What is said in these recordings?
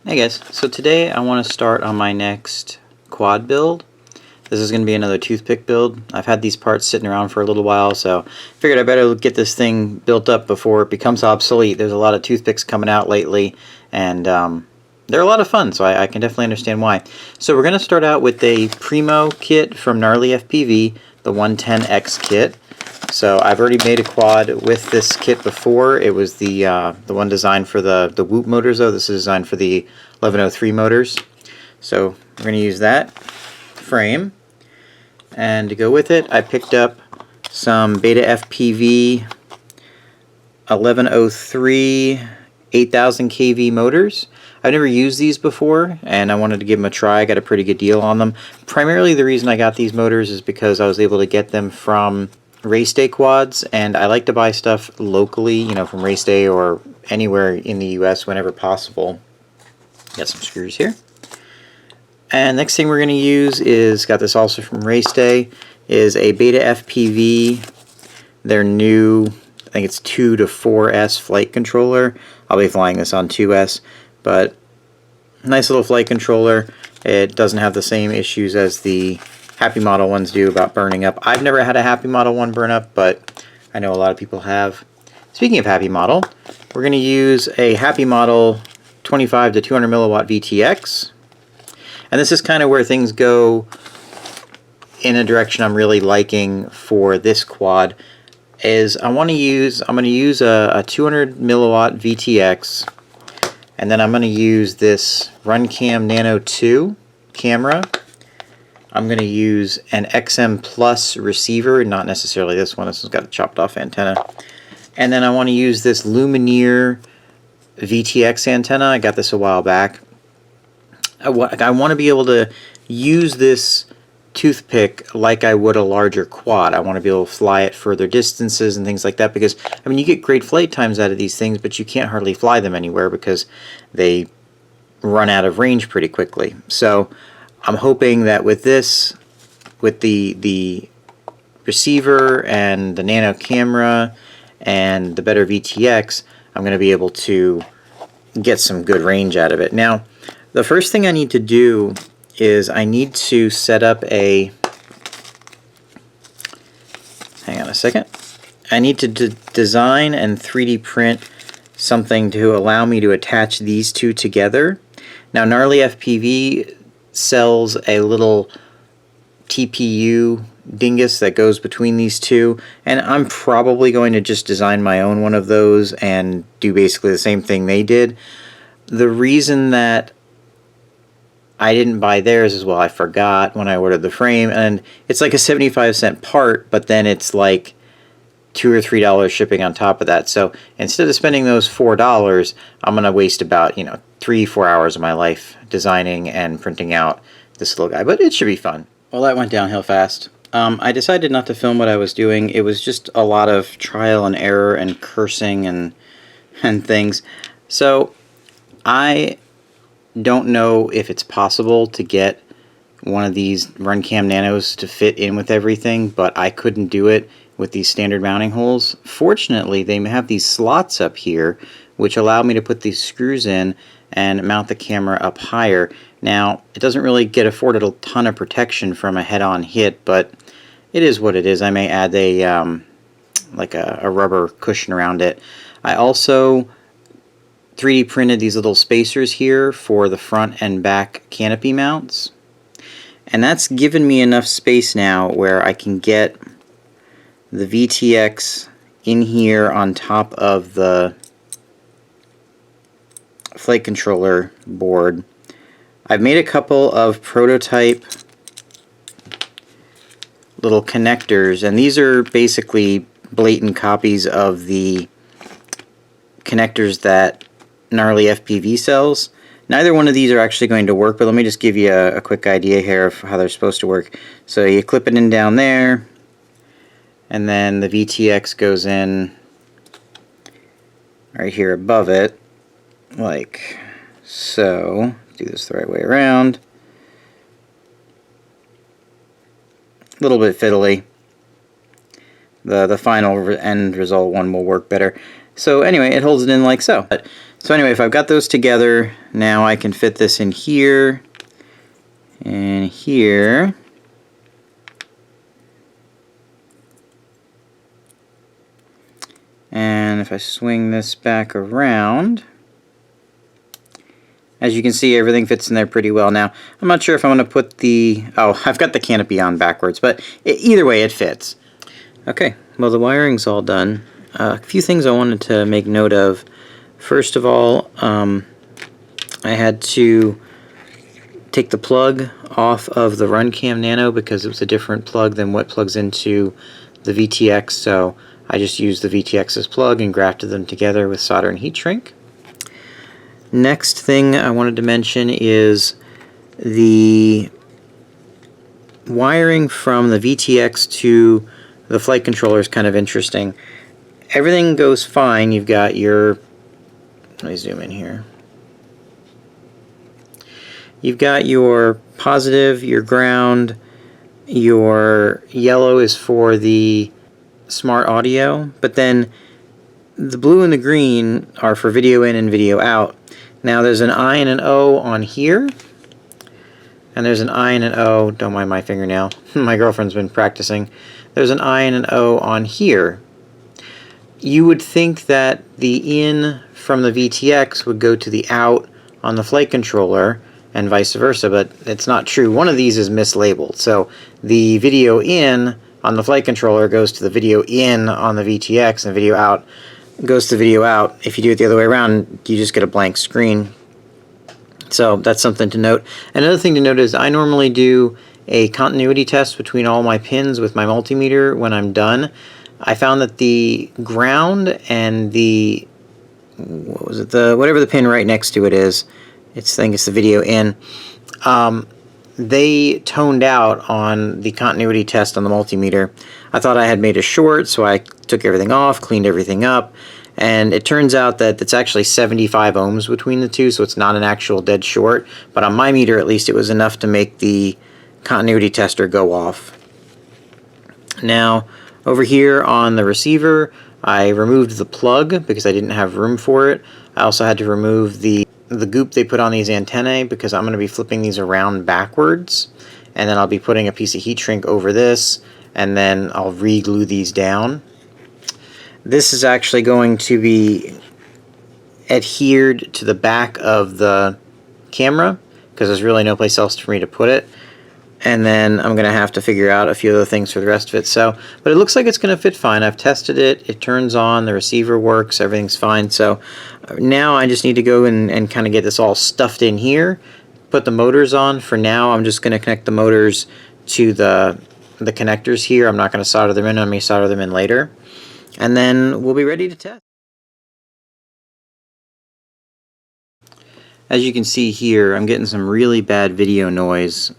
Hey guys, so today I want to start on my next quad build. This is going to be another toothpick build. I've had these parts sitting around for a little while, so I figured I better get this thing built up before it becomes obsolete. There's a lot of toothpicks coming out lately, and they're a lot of fun, so I can definitely understand why. So we're going to start out with a Primo kit from GnarlyFPV, the 110X kit. So I've already made a quad with this kit before. It was the one designed for the Whoop motors, though. This is designed for the 1103 motors. So we're going to use that frame. And to go with it, I picked up some Beta FPV 1103 8000 kV motors. I've never used these before, and I wanted to give them a try. I got a pretty good deal on them. Primarily the reason I got these motors is because I was able to get them from race day quads, and I like to buy stuff locally, you know, from race day or anywhere in the US whenever possible. Got some screws here. And next thing we're going to use is, got this also from race day, is a Beta FPV, their new, I think it's 2 to 4S flight controller. I'll be flying this on 2S, but nice little flight controller. It doesn't have the same issues as the Happy Model ones do about burning up. I've never had a Happy Model one burn up, but I know a lot of people have. Speaking of Happy Model, we're going to use a Happy Model 25 to 200 milliwatt VTX. And this is kind of where things go in a direction I'm really liking for this quad. Is I'm going to use a 200 milliwatt VTX, and then I'm going to use this Runcam Nano 2 camera. I'm going to use an XM Plus receiver, not necessarily this one. This one's got a chopped off antenna. And then I want to use this Lumineer VTX antenna. I got this a while back. I want to be able to use this toothpick like I would a larger quad. I want to be able to fly it further distances and things like that, because I mean, you get great flight times out of these things, but you can't hardly fly them anywhere because they run out of range pretty quickly. So I'm hoping that with this, with the receiver and the nano camera and the better VTX, I'm going to be able to get some good range out of it. Now, the first thing I need to do is I need to set up a, hang on a second, I need to design and 3D print something to allow me to attach these two together. Now, GnarlyFPV sells a little TPU dingus that goes between these two, and I'm probably going to just design my own one of those and do basically the same thing they did. The reason that I didn't buy theirs as well, I forgot when I ordered the frame, and it's like a 75-cent part, but then it's like $2 or $3 shipping on top of that. So instead of spending those $4, I'm gonna waste about 3-4 hours of my life designing and printing out this little guy, but it should be fun. Well, that went downhill fast. I decided not to film what I was doing. It was just a lot of trial and error and cursing and things. So I don't know if it's possible to get one of these Runcam Nanos to fit in with everything, but I couldn't do it with these standard mounting holes. Fortunately, they have these slots up here which allow me to put these screws in and mount the camera up higher. Now, it doesn't really get afforded a ton of protection from a head-on hit, but it is what it is. I may add a like a rubber cushion around it. I also 3D printed these little spacers here for the front and back canopy mounts, and that's given me enough space now where I can get the VTX in here on top of the flight controller board. I've made a couple of prototype little connectors, and these are basically blatant copies of the connectors that GnarlyFPV sells. Neither one of these are actually going to work, but let me just give you a quick idea here of how they're supposed to work. So you clip it in down there, and then the VTX goes in right here above it, like so. Do this the right way around. A little bit fiddly. The final end result one will work better. So anyway, it holds it in like so. So anyway, if I've got those together, now I can fit this in here and here. And if I swing this back around, as you can see, everything fits in there pretty well. Now, I'm not sure if I'm going to put the... Oh, I've got the canopy on backwards, but either way, it fits. Okay, well, the wiring's all done. A few things I wanted to make note of. First of all, I had to take the plug off of the Runcam Nano because it was a different plug than what plugs into the VTX, so I just used the VTX's plug and grafted them together with solder and heat shrink. Next thing I wanted to mention is the wiring from the VTX to the flight controller is kind of interesting. Everything goes fine. You've got your... Let me zoom in here. You've got your positive, your ground, your yellow is for the smart audio, but then the blue and the green are for video in and video out. Now there's an I and an O on here, and there's an I and an O, don't mind my fingernail, my girlfriend's been practicing. There's an I and an O on here. You would think that the in from the VTX would go to the out on the flight controller and vice versa, but it's not true. One of these is mislabeled, so the video in on the flight controller goes to the video in on the VTX, and the video out goes to video out. If you do it the other way around, you just get a blank screen. So that's something to note. Another thing to note is I normally do a continuity test between all my pins with my multimeter when I'm done. I found that the ground and the whatever the pin right next to it is, I think it's the video in, they toned out on the continuity test on the multimeter. I thought I had made a short, so I took everything off, cleaned everything up, and it turns out that it's actually 75 ohms between the two, so it's not an actual dead short, but on my meter at least it was enough to make the continuity tester go off. Now, over here on the receiver, I removed the plug because I didn't have room for it. I also had to remove the goop they put on these antennae because I'm going to be flipping these around backwards, and then I'll be putting a piece of heat shrink over this, and then I'll re-glue these down. This is actually going to be adhered to the back of the camera because there's really no place else for me to put it. And then I'm going to have to figure out a few other things for the rest of it. So, but it looks like it's going to fit fine. I've tested it. It turns on. The receiver works. Everything's fine. So now I just need to go and kind of get this all stuffed in here. Put the motors on. For now, I'm just going to connect the motors to the connectors here. I'm not going to solder them in. I may solder them in later. And then we'll be ready to test. As you can see here, I'm getting some really bad video noise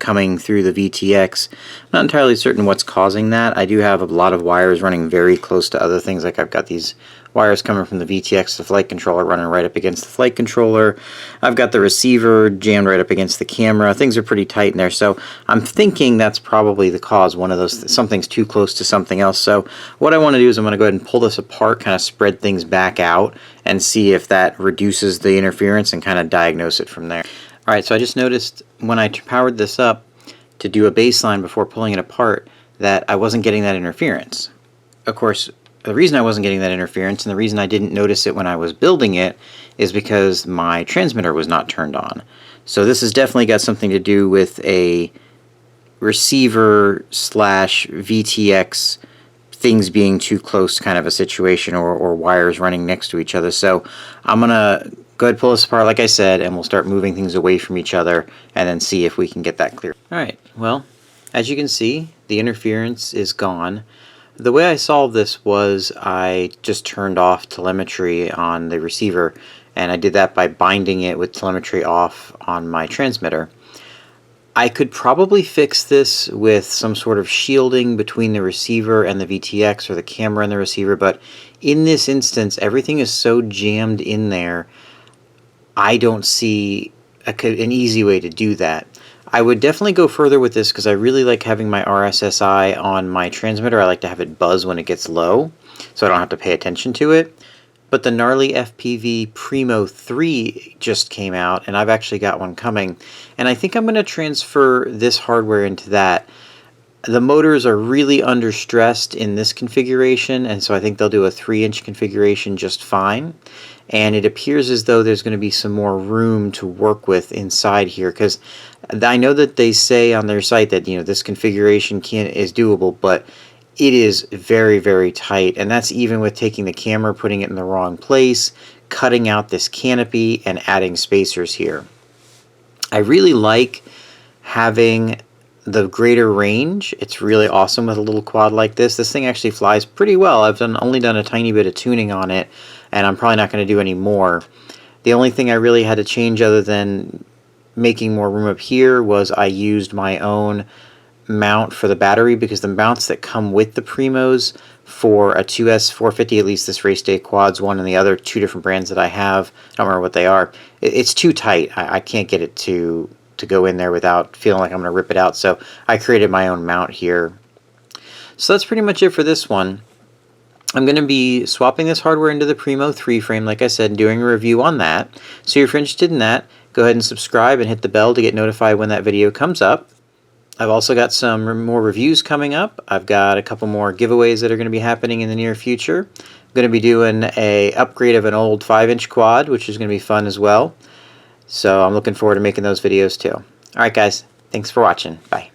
coming through the VTX. I'm not entirely certain what's causing that. I do have a lot of wires running very close to other things. Like I've got these wires coming from the VTX to the flight controller running right up against the flight controller. I've got the receiver jammed right up against the camera. Things are pretty tight in there, so I'm thinking that's probably the cause. One of those, something's too close to something else. So what I want to do is I'm going to go ahead and pull this apart, kind of spread things back out, and see if that reduces the interference and kind of diagnose it from there. Alright, so I just noticed when I powered this up to do a baseline before pulling it apart that I wasn't getting that interference. Of course, the reason I wasn't getting that interference and the reason I didn't notice it when I was building it is because my transmitter was not turned on. So this has definitely got something to do with a receiver slash VTX things being too close kind of a situation, or wires running next to each other. So I'm going to go ahead and pull this apart like I said, and we'll start moving things away from each other and then see if we can get that clear. Alright, well, as you can see, the interference is gone. The way I solved this was I just turned off telemetry on the receiver, and I did that by binding it with telemetry off on my transmitter. I could probably fix this with some sort of shielding between the receiver and the VTX, or the camera and the receiver, but in this instance everything is so jammed in there, I don't see an easy way to do that. I would definitely go further with this because I really like having my RSSI on my transmitter. I like to have it buzz when it gets low so I don't have to pay attention to it. but the GnarlyFPV Primo 3 just came out, and I've actually got one coming. And I think I'm going to transfer this hardware into that. The motors are really understressed in this configuration, and so I think they'll do a 3-inch configuration just fine. And it appears as though there's going to be some more room to work with inside here, because I know that they say on their site that, you know, this configuration is doable, but it is very, very tight, and that's even with taking the camera, putting it in the wrong place, cutting out this canopy, and adding spacers here. I really like having the greater range. It's really awesome with a little quad like this. This thing actually flies pretty well. I've only done a tiny bit of tuning on it, and I'm probably not going to do any more. The only thing I really had to change other than making more room up here was I used my own mount for the battery, because the mounts that come with the Primos for a 2S450, at least this race day quad's one, and the other 2 different brands that I have, I don't remember what they are, it's too tight. I can't get it to go in there without feeling like I'm going to rip it out, so I created my own mount here. So that's pretty much it for this one. I'm going to be swapping this hardware into the Primo 3 frame, like I said, and doing a review on that. So if you're interested in that, go ahead and subscribe and hit the bell to get notified when that video comes up. I've also got some more reviews coming up. I've got a couple more giveaways that are going to be happening in the near future. I'm going to be doing an upgrade of an old 5-inch quad, which is going to be fun as well. So I'm looking forward to making those videos too. Alright guys, thanks for watching. Bye.